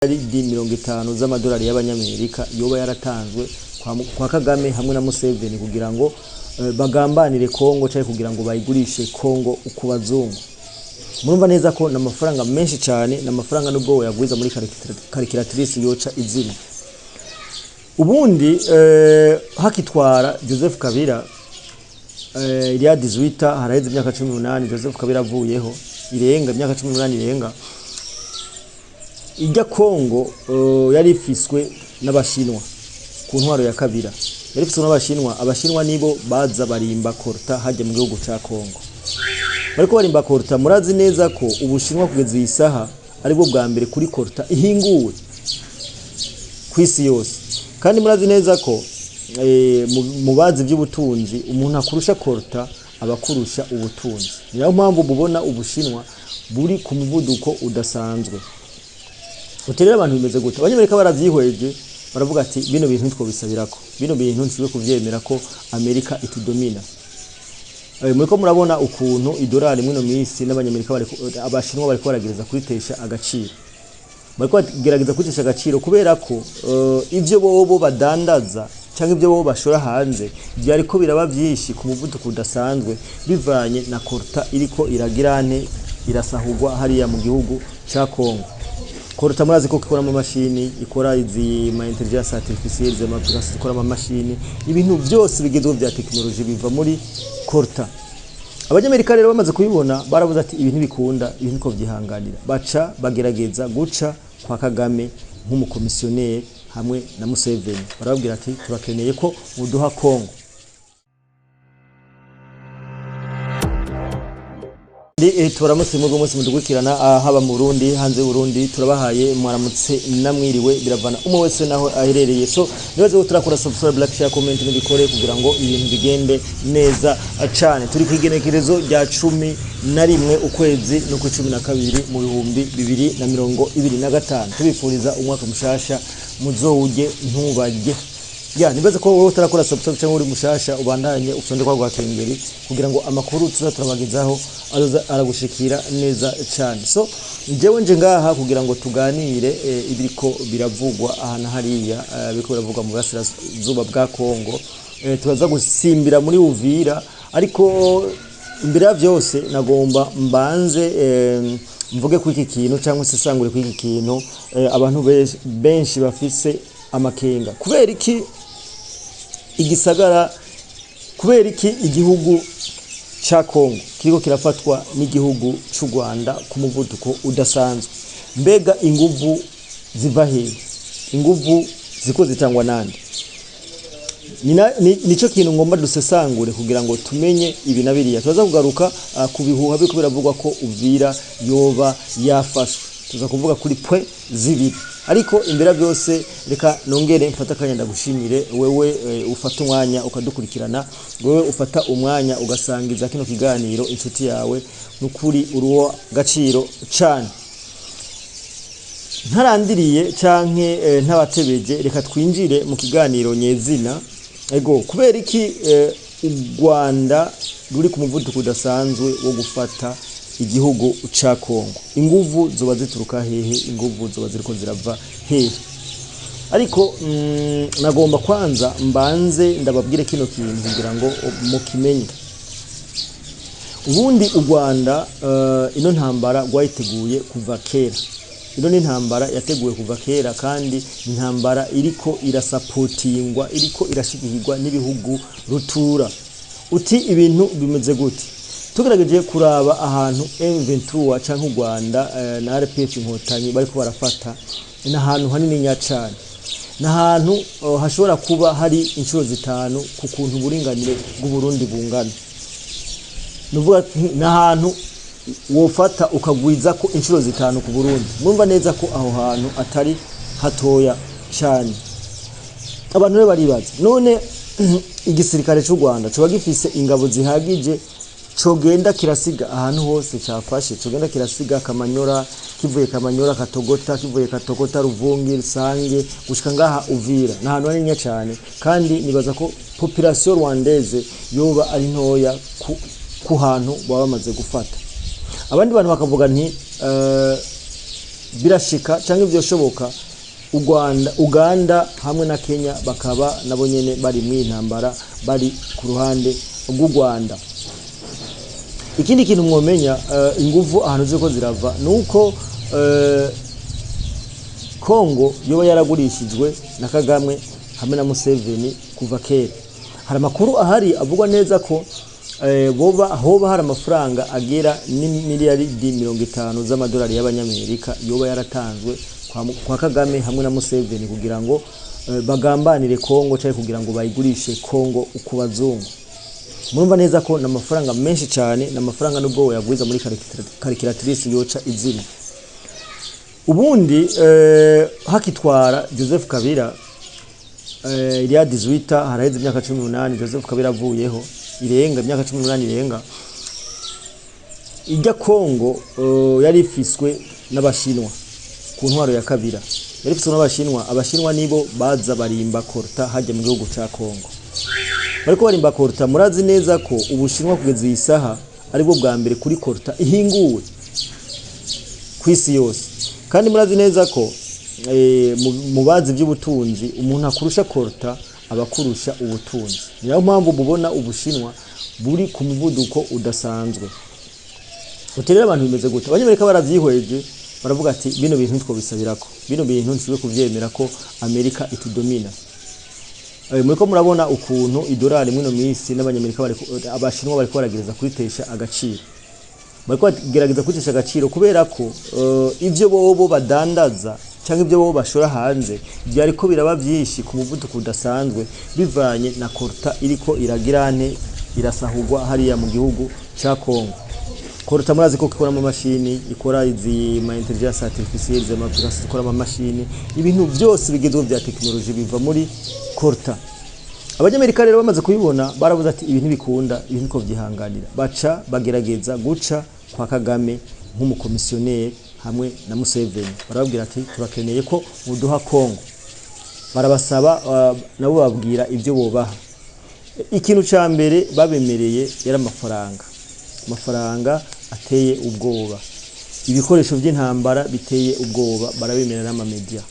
ari di 50 z'amadolari y'abanyamerika yoba yaratanzwe kwa Kagame hamwe na Museveni kugira ngo bagambanire Kongo cyangwa kugira ngo bayigurishe Kongo uko bazungu. Murumva neza ko namafaranga menshi cyane namafaranga nubwo yagwiza muri calculatrice yoca izina. Ubundi hakitwara Joseph Kabila iriya 18 haraheze imyaka 18 Joseph Kabila avuyeho irenga imyaka 18 irenga. Ijya Kongo yari ifiswe n'abashinwa ku ntwaro ya Kabila. Yari ifiswe n'abashinwa, abashinwa nibo baza barimba korta hajya mu gihugu ca Kongo. Bariko barimba korta, murazi neza ko ubushinwa kugeza iyi saha ari bwo bwa mbere kuri korta ihinguwe kwisi yose. Kandi murazi neza ko mu bazi by'ubutunzi umuntu akurusha korta abakurusha ubutunzi. Niyo mpamvu bubona ubushinwa buri ku muvuduko udasanzwe. Uterera abantu bimeze gute? Abanyamerika baravyihweje baravuga ati bino bintu nitwo bisabirako. Bino bintu ntiwe kuvyemera ko Amerika itudomina. Muriko murabona ukuntu idolari mwino minsi n'abanyamerika bariko abashinwa bariko baragereza kuritesha agaciro. Bariko gerageza kutesha agaciro kubera ko ivyo bobo badandaza cyangwa ivyo bobo bashora hanze byariko biraba byinshi ku muvuduko udasanzwe bivanye na korta iriko iragirane irasahugwa hariya mu gihugu ca Kongo. Korta murazi ko ikora mu mashini, ikora izi ma intelligence artificielle zema application ikora mu mashini, ibintu byose bigezweho bya technology biva muri korta. Abanyamerika rero bamaze kubibona baravuze ati ibintu bikunda, ibintu ko byihanganira. Baca bagerageza guca kwa Kagame nk'umukomisiyoneri hamwe na Museveni. Barabwira ati turakeneye ko muduha Kongo. Turamutse mu munsi mudugukirana haba mu Burundi hanze Burundi turabahaye mwaramutse namwiriwe biravana umwe wese naho aherereye. So nibaze ko turakora subscribe, like, share, comment n'ibikore kugira ngo ibintu bigende neza cyane. Turi kwigenekerezo rya 11 ukwezi no ku 12 mu bihumbi 2025 tubifuriza umwaka mushasha muzowuje ntubajye. Ya nibaze ko wowe utarakora subscribe cyangwa uri mushasha ubandanye ufende kwa gwakengeri kugira ngo amakuru turabagezaho aragushikira neza cyane. So jewe nje ngaha kugira ngo tuganire ibiriko biravugwa ahana hariya biko biravugwa mu burasirazuba bwa Kongo. Tubaza gusimbira muri Uvira ariko imbere ya byose nagomba mbanze mvuge ku iki kintu cyangwa se sangure ku iki kintu abantu benshi bafise amakenga. Kubera iki igisagara, kubera iki igihugu cha Kongo kiriko kirafatwa n'igihugu cy'u Rwanda ku muvuduko udasanzwe? Mbega inguvu ziva hehe? Inguvu ziko zitangwa nande? Nico kintu ngomba dusesangure kugira ngo tumenye ibi nabiriya. Tuza kugaruka ku bihuha biko biravugwa ko Uvira yoba yafashwe. Tuza kuvuga kuri point zibiri. Ariko imbere byose reka nongere mfata kanya ndagushimire wewe ufata umwanya ukadukurikirana, wewe ufata umwanya ugasangiza kino kiganiro inshuti yawe n'ukuri uruwo gaciro cyane. Ntarandiriye canke ntabatebeje reka twinjire mu kiganiro nyezina. Ego kubera iki u Rwanda ruri ku muvuduko udasanzwe wo gufata igihugu ca Kongo? Inguvu zoba zituruka hehe? Inguvu zoba ziriko zirava hehe? Ariko nagomba kwanza mbanze ndababwire kino kintu kugira ngo mukimenye. Ubundi u Rwanda ino ntambara gwayiteguye kuva kera. Ino ni ntambara yateguwe kuva kera kandi intambara iriko irasapotingwa, iriko irashigikirwa n'ibihugu rutura. Uti ibintu bimeze gute? Tugerageje kuraba ahantu M23 canke u Rwanda na RPF inkotanyi bariko barafata n'ahantu hanini nya cyane. N'ahantu hashobora kuba hari inshuro zitanu ku kuntu buringanire bw'u Burundi bungana. Nuvuga n'ahantu wofata ukagwiza ko inshuro zitanu ku Burundi. Mumva neza ko aho hantu atari hatoya cyane. Abantu rero baribaza none igisirikare cy'u Rwanda cyo gifise ingabo zihagije cogenda kirasiga ahantu hose cyafashe, cogenda kirasiga Kamanyora, kivuye Kamanyora Katogota, kivuye Katogota Ruvungi, Sange gushika ngaha Uvira. N'ahantu hanini cyane kandi nibaza ko population rwandaise yoba ari ntoya ku hantu baba bamaze gufata. Abandi bantu bakavuga nti birashika canke byoshoboka Uganda hamwe na Kenya bakaba nabo nyene bari mu intambara bari ku ruhande rw'u Rwanda. Ikindi kintu mwomenya inguvu ahantu ziko zirava nuko Kongo yoba yaragurishijwe na Kagame hamwe na Museveni kuva kera. Hari amakuru ahari avugwa neza ko hoba hari amafaranga agera ni miliyaridi 50 z'amadolari y'abanyamerika yoba yaratanzwe kwa Kagame hamwe na Museveni kugira ngo bagambanire Kongo cyangwa kugira ngo bayigurishe Kongo uko bazungu. Murumva neza ko n'amafaranga menshi cyane n'amafaranga nubwo yagwiza muri calculatrice yoca iziri. Ubundi hakitwara Joseph Kabila iriya 18 haraheze imyaka 18 Joseph Kabila avuyeho irenga imyaka 18 irenga ijya Kongo yari ifiswe n'abashinwa ku ntwaro ya Kabila yari ifiswe n'abashinwa. Abashinwa nibo baza barimba korta hajya mu gihugu ca Kongo, bariko barimba korta. Murazi neza ko ubushinwa kugeza iyi saha ari bwo bwa mbere kuri korta ihinguwe kwisi yose, kandi murazi neza ko mu bazi by'ubutunzi umuntu akurusha korta abakurusha ubutunzi. Niyo mpamvu mubona ubushinwa buri ku muvuduko udasanzwe. Uterera abantu bimeze gute? Abanyamerika baravyihweje baravuga ati bino bintu nitwo bisabirako, bino bintu ntiwe kuvyemera ko Amerika itudomina. Muriko murabona ukuntu idolari mwino misi n'abanyamerika abashinwa bariko baragereza kwitesha agaciro, bariko gerageza kwitesha agaciro kubera ko ivyo bobo badandaza cyangwa ibyo bobo bashora hanze byariko biraba byinshi ku muvuduko udasanzwe bivanye na korta iriko iragirane irasahugwa hariya mu gihugu ca Kongo. Korta murazi ko ikora mu mashini, ikora izi ma intelligence artificielle z'amapurasi, ikora mu mashini, ibintu byose bigezweho bya technology biva muri korta. Abanyamerika rero bamaze kubibona baravuze ati ibintu bikunda, ibintu ko byihanganira, baca bagerageza guca kwa Kagame nk'umukomisiyoneri hamwe na Museveni. Barababwira ati turakeneye ko muduha Kongo, barabasaba nabo babwira ibyo bobaha. Ikintu ca mbere babemereye yari amafaranga ateye ubwoba, ibikoresho by'intambara biteye ubwoba, barabemerera n'amamedia.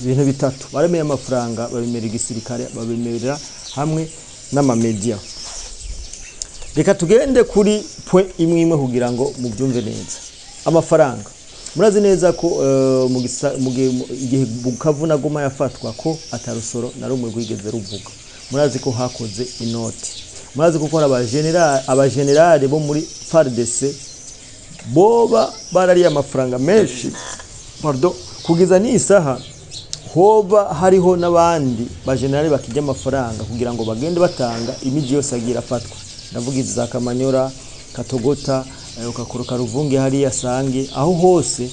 Ibintu bitatu baremeye amafaranga, babemerera igisirikare, babemerera hamwe n'amamedia. Reka tugende kuri point imwe kugira ngo mubyumve neza. Amafaranga murazi neza ko igihe Bukavuna Goma yafatwa ko atarusoro na rumwe rwigeze ruvuga. Murazi ko hakoze inoti, murazi ko abagenerale bo muri FARDC boba barari amafaranga menshi kugiza ni isaha hoba hariho n'abandi bagenerale bakijya amafaranga kugira ngo bagende batanga imiji yose agira afatwa. Ndavuga izi za Kamanyora, Katogota, ukakoroka Ruvunge hariya Sange, aho hose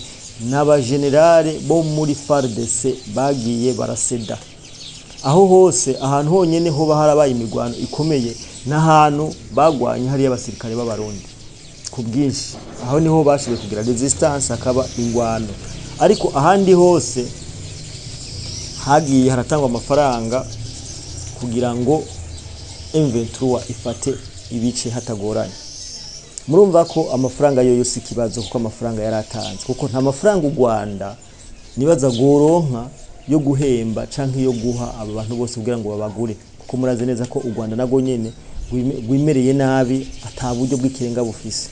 n'abagenerale bo muri FARDC bagiye baraseda. Aho hose ahantu honyene hoba harabaye imigwano ikomeye n'ahantu bagwanye hariya abasirikare b'abarundi ku bwinshi, aho niho bashoboye kugira resistance akaba ingwano. Ariko ahandi hose hagiye haratangwa amafaranga kugira ngo M23 ifate ibice hatagoranye. Murumva ko amafaranga yo yose kibazo kuko amafaranga yaratanze, kuko nta mafaranga u Rwanda nibaza goronka yo guhemba canke yo guha aba bantu bose kugira ngo babagure, kuko muraze neza ko u Rwanda nago nyene gwimereye nabi ataburyo bw'ikirenga bufise.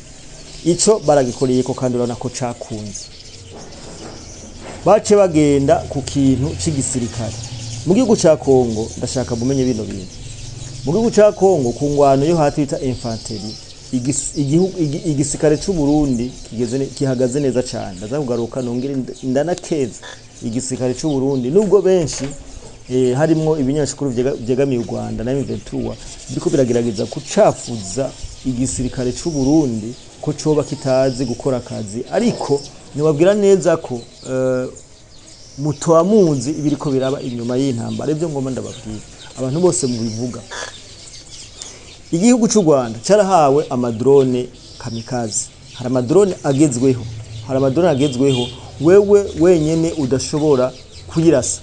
Ico baragikoreye ko kandi urabona ko cakunze. Bace bagenda ku kintu c'igisirikare mu gihugu ca Kongo. Ndashaka bumenye bino bintu. Mu gihugu ca Kongo ku ngwano yo hatita infanterie, igisirikare c'u Burundi kihagaze neza cyane. Ndazakugaruka nongere ndanakeza igisirikare c'u Burundi nubwo benshi harimo ibinyashukuru byegamiye u Rwanda na M23 biko biragerageza kucafuza igisirikare c'u Burundi ko coba kitazi gukora akazi, ariko niwabwira neza ko mutoamuzi ibiriko biraba inyuma y'intambara. Ibyo ngoma ndababwira abantu bose mu bivuga. Igihugu c'u Rwanda cyarahawe amadrone kamikaze. Hari amadrone agezweho, wewe wenyene udashobora kuyirasa.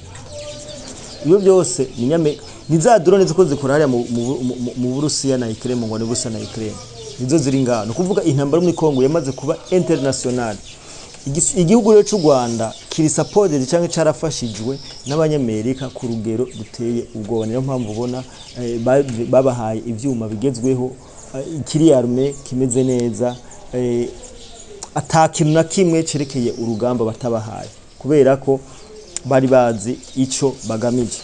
Iyo byose ni za drone ziko zikora hariya mu Burusiya na Ukraine, ngo ni Burusiya na Ukraine nizo ziri ngano kuvuga intambara muri Kongo yamaze kuba international. igihugu rero cy'u Rwanda kiri supported cyangwa carafashijwe n'abanyamerika ku rugero ruteye ubwoba. Niyo mpamvu ubona babahaye ivyuma bigezweho, kiri arme kimeze neza, atakintu na kimwe cerekeye urugamba batabahaye, kubera ko bari bazi ico bagamije.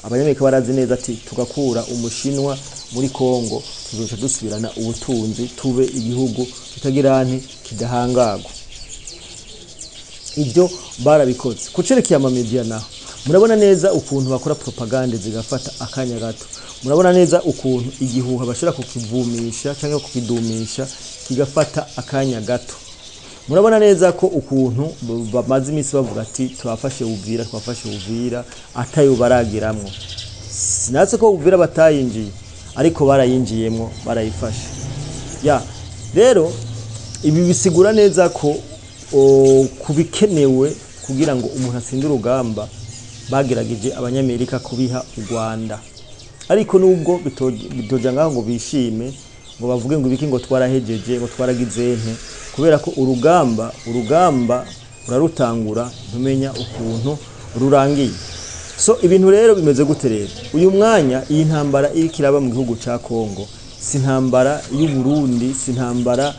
Abanyamerika barazi neza ati tugakura umushinwa muri Kongo tuzoca dusubirana ubutunzi, tube igihugu kitagira kidahangagwa. Ibyo barabikoze. Kucerekeye amamedia naho murabona neza ukuntu bakora propaganda zigafata akanya gato. Murabona neza ukuntu igihuha bashobora kukivumisha cyangwa kukidumisha kigafata akanya gato. Murabona neza ko ukuntu bamaze iminsi bavuga ati twafashe Uvira atayo baragiramwo. Sinatse ko Uvira batayinjiye, ariko barayinjiyemwo, barayifashe. Rero ibi bisigura neza ko kubikenewe kugira ngo umuntu atsinde urugamba bagerageje abanyamerika kubiha u Rwanda. Ariko nubwo bitoja ngaho ngo bishime ngo bavuge ngo ibiki ngo twarahejeje ngo twaragize kubera ko urugamba urarutangura ntumenya ukuntu rurangiye. So ibintu rero bimeze gute rero uyu mwanya? Iyi ntambara iri kiraba mu gihugu ca Kongo si ntambara y'u Burundi, si ntambara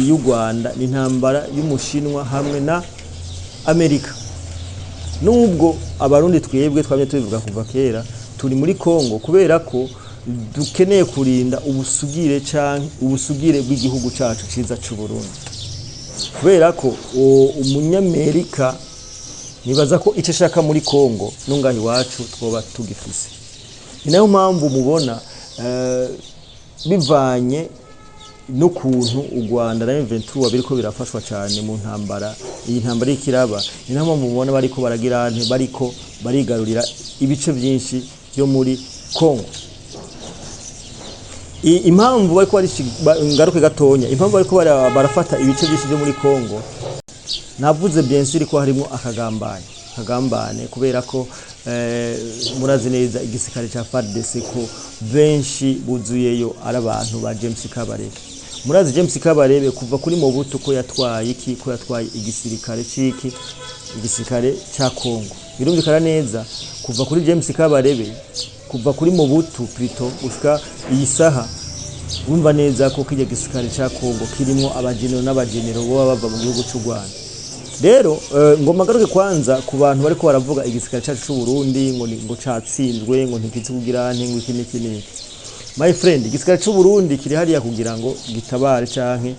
y'u Rwanda, ni ntambara y'umushinwa hamwe na Amerika. Nubwo abarundi twebwe twamye tubivuga kuva kera turi muri Kongo kubera ko dukeneye kurinda ubusugire bw'igihugu cacu ciza cy'u Burundi, kubera ko umunyamerika nibaza ko icyo ashaka muri Kongo nungahi iwacu twoba tugifise. Ni nayo mpamvu mubona bivanye n'ukuntu u Rwanda na M23 biriko birafashwa cyane mu ntambara. Iyi ntambara y'ikiraba ni nayo mpamvu mubona bariko baragira bariko barigarurira ibice byinshi byo muri Kongo. Impamvu bariko ngaruke gatonya, impamvu bariko barafata ibice byinshi byo muri Kongo, navuze bien sûr ko harimo akagambane kubera ko murazi neza igisikare ca FARDC ko benshi buzuyeyo ari abantu ba James Kabarebe. Murazi James Kabarebe kuva kuri Mobutu ko yatwaye igisirikare igisirikare ca Kongo. Birumvikana neza kuva kuri James Kabarebe, kuva kuri Mobutu plutôt gushika iyi saha, urumva neza ko kijya gisirikare ca Kongo kirimo abagenero n'abagenero bo bava mu gihugu cy'u Rwanda. Rero ngoma garuke kwanza ku bantu bariko baravuga igisirikare cyacu cy'u Burundi ngo catsinzwe ngo ntikitse kugira ngo iki n'iki. My friend, igisirikare cy'u Burundi kiri hariya kugira ngo gitabare canke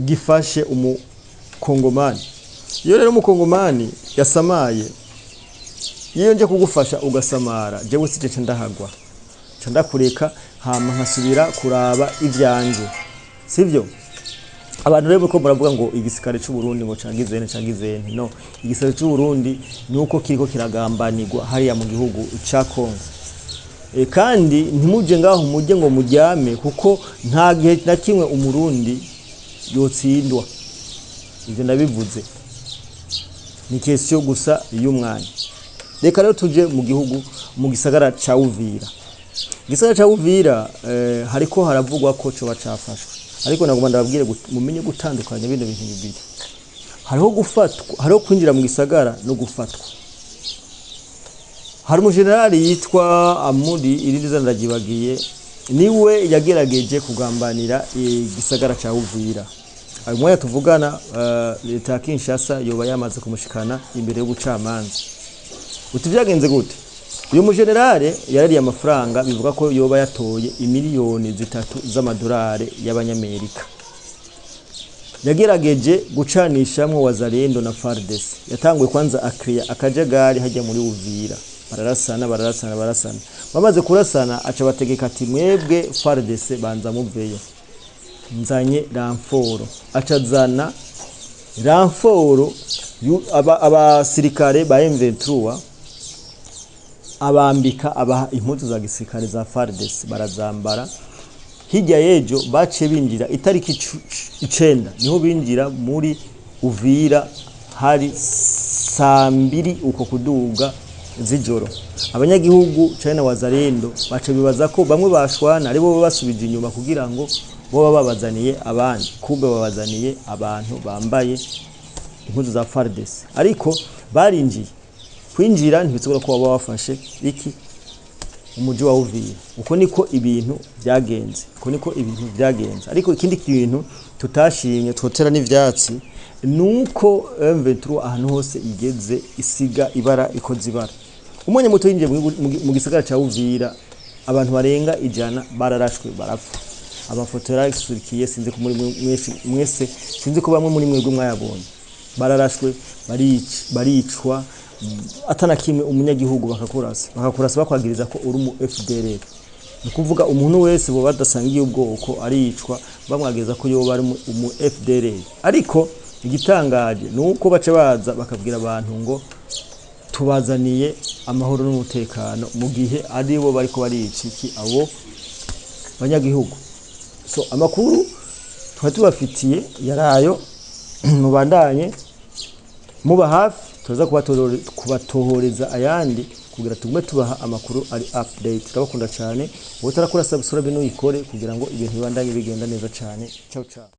gifashe umukongomani. Iyo rero umukongomani yasamaye, iyo nje kugufasha ugasamara, jewe sije ndahagwa, ndakureka hama nkasubira kuraba ivyanje, sivyo? Abantu rero ko muravuga ngo igisirikare cy'u Burundi ngo cangize no, igisirikare cy'u Burundi nuko kiriko kiragambanirwa hariya mu gihugu ca Kongo. Kandi ntimuje ngaho mujye ngo mujyame, kuko nta gihe na kimwe umurundi yotsindwa. Ivyo ndabivuze, ni question gusa y'umwanya. Reka rero tuje mu gihugu mu gisagara ca Uvira. Gisagara ca Uvira hariko haravugwa ko cyo bacafashwe, ariko nagomba ndababwire mumenye gutandukanya bino bintu bibiri. Hariho gufatwa, hariho kwinjira mu gisagara no gufatwa. Hari umujenerali yitwa Amuri, irindi zana ndagibagiye, niwe yagerageje kugambanira igisagara ca Uvira. Ayo mwanya tuvugana leta ya Kinshasa yoba yamaze kumushikana imbere y'ubucamanza. Uti byagenze gute? Uyu mujenerali yarariye amafaranga, bivuga ko yoba yatoye imiliyoni 3 z'amadolari y'abanyamerika. Yagerageje gucanishamwe Wazalendo na FARDC. Yatanguye kwanza akriya akajagari hajya muri Uvira. Bararasana. Bamaze kurasana aca bategeka ati mwebwe FARDC banza muveyo, nzanye ramforo. Acazana ramforo abasirikare ba M23 abambika abaha impuzu za gisirikare za FARDC barazambara. Hirya yejo bace binjira itariki 9 niho binjira muri Uvira hari saa 2 uko kuduga zijoro. Abanyagihugu China Wazalendo bace bibaza ko bamwe bashwana ari bo basubije inyuma kugira ngo bo babazaniye abandi, kumbe babazaniye abantu bambaye impuzu za FARDC ariko barinjiye kwinjira ntibitsobora ko baba bafashe iki umuji wa Uvira uko niko ibintu byagenze ariko ikindi kintu tutashimye twotera n'ivyatsi nuko M23 ahantu hose igeze isiga ibara ikoze ibara umonye muto yinjiye mu gisagara ca Uvira abantu barenga 100 bararashwe barapfa amafoto yarasurikiye sinzi ko muri mwese sinzi ko bamwe muri mwebwe mwayabonye bararashwe baricwa atana kimwe umunyagihugu bakakurasa bakwagiriza ko uri mu FDLR ni kuvuga umuntu wese bo badasangiye ubwoko aricwa bamwagiriza ko yo bari mu FDLR ariko igitangaje nuko bace baza bakabwira abantu ngo tubazaniye amahoro n'umutekano mu gihe ari bo bariko bariciki abo banyagihugu so amakuru tubafitiye yarayo mubandanye muba hafi tuza kubatohoreza ayandi kugira tugume tubaha amakuru ari update turabakunda cyane wowe tarakora subscribe no ikore kugira ngo ibintu bibandanye bigenda neza cyane ciao ciao